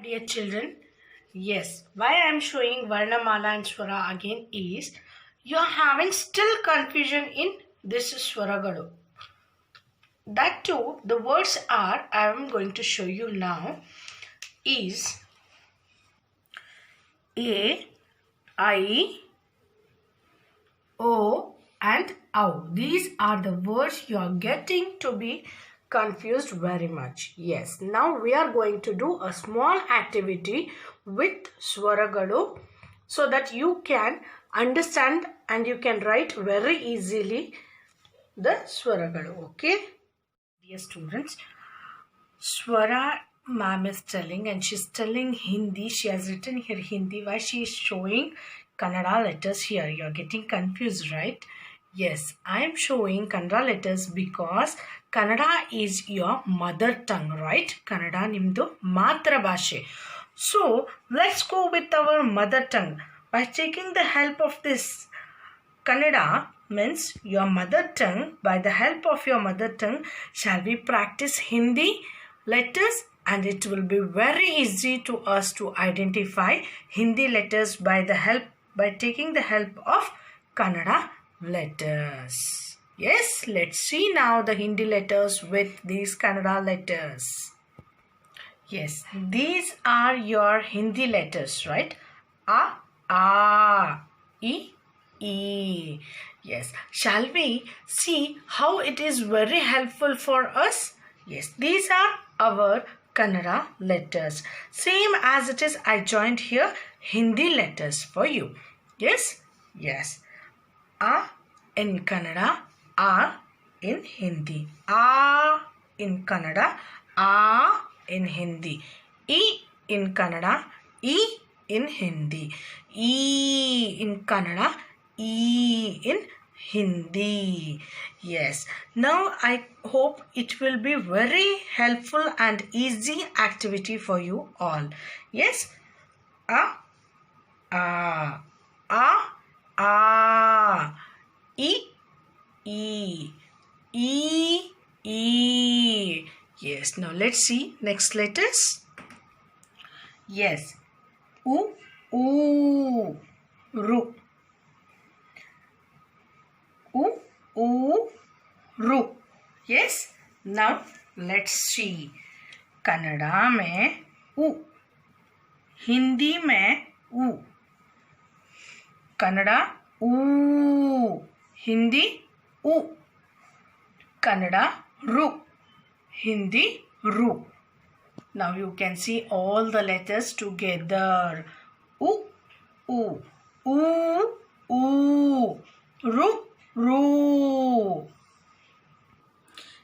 Dear children, yes, why I am showing Varnamala and Swara again is you are having still confusion in this Swaragalu. That too, the words are I am going to show you now is A, I, O and OW. These are the words you are getting to be confused very much. Yes, now we are going to do a small activity with Swaragalu so that you can understand and you can write very easily the Swaragalu. Okay? Dear students, Swara ma'am is telling and she's telling Hindi. She has written here Hindi. Why she is showing Kannada letters here? You're getting confused, right? Yes, I am showing Kannada letters because Kannada is your mother tongue, right? Kannada nimdu matra bhashe. So let's go with our mother tongue. By taking the help of this Kannada means your mother tongue, by the help of your mother tongue, shall we practice Hindi letters, and it will be very easy to us to identify Hindi letters by taking the help of Kannada letters. Yes, let's see now the Hindi letters with these Kannada letters. Yes, these are your Hindi letters, right? A, I, E. Yes, shall we see how it is very helpful for us? Yes, these are our Kannada letters. Same as it is, I joined here Hindi letters for you. Yes? Yes. A in Kannada, A in Hindi. A in Kannada, A in Hindi. E in Kannada, E in Hindi. E in Kannada, E in Hindi. Yes. Now I hope it will be very helpful and easy activity for you all. Yes. A, E, E. Yes. Now let's see next letters. Yes. U, Ru. Ru. Yes. Now let's see. Kannada में U, Hindi में U. Kannada U, Hindi U. Kannada Ru, Hindi Ru. Now you can see all the letters together. U, Ru, Ru.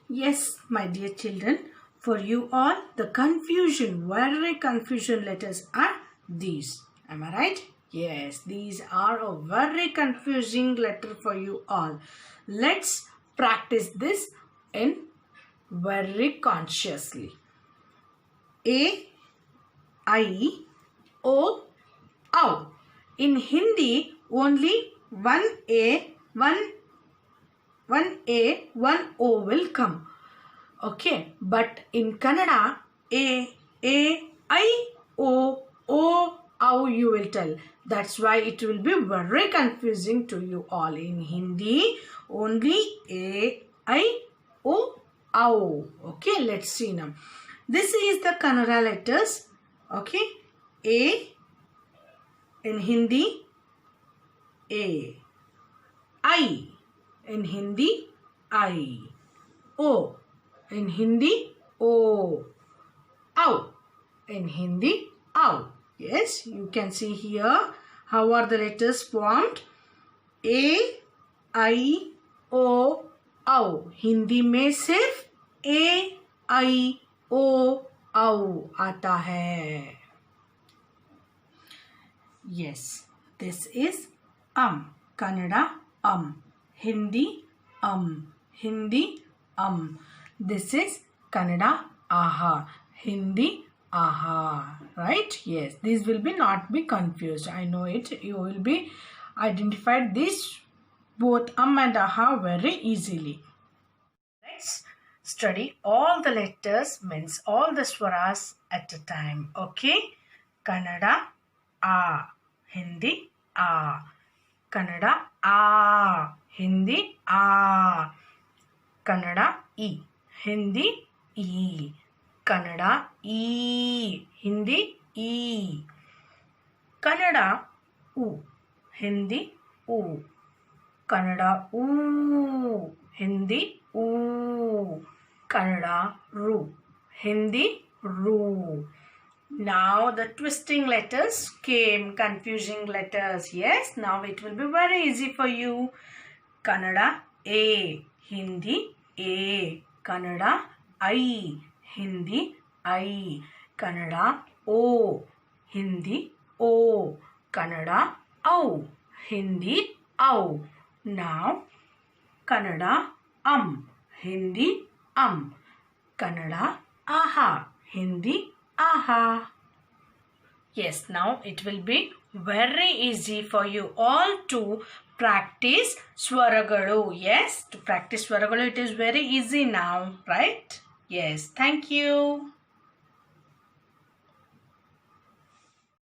Yes, my dear children, for you all, the very confusion letters are these. Am I right? Yes, these are a very confusing letter for you all. Let's practice this in very consciously. A, I, O, OW. In Hindi, only one A, one O will come. Okay, but in Kannada, A, I, O, OW you will tell. That's why it will be very confusing to you all. In Hindi, only A, I, O, OW. Okay, let's see now. This is the Kannada letters. Okay, A in Hindi, A. I in Hindi, I. O in Hindi, O. OW in Hindi, OW. Yes, you can see here how are the letters formed. A, I, O, OW. Hindi में सिर्फ A, I, O, OW आता है. Yes, this is Kannada Hindi Hindi This is Kannada aha, Hindi aha, right? Yes, these will not be confused. I know it. You will be identified these both and aha very easily. Let's study all the letters, means all the swaras at a time. Okay? Kannada A, Hindi A. Kannada A, Hindi A. Kannada E, Hindi E. Kannada E, Hindi E. Kannada U, Hindi U. Kannada U, Hindi U. Kannada Ru, Hindi Ru. Now the twisting letters came, confusing letters. Yes, now it will be very easy for you. Kannada A, Hindi A. Kannada I, Hindi I. Kannada O, Hindi O. Kannada Au, Hindi Au. Now Kannada Hindi Kannada Aha, Hindi Aha. Yes, now it will be very easy for you all to practice Swaragalu. Yes, to practice Swaragalu it is very easy now, right? Yes, thank you.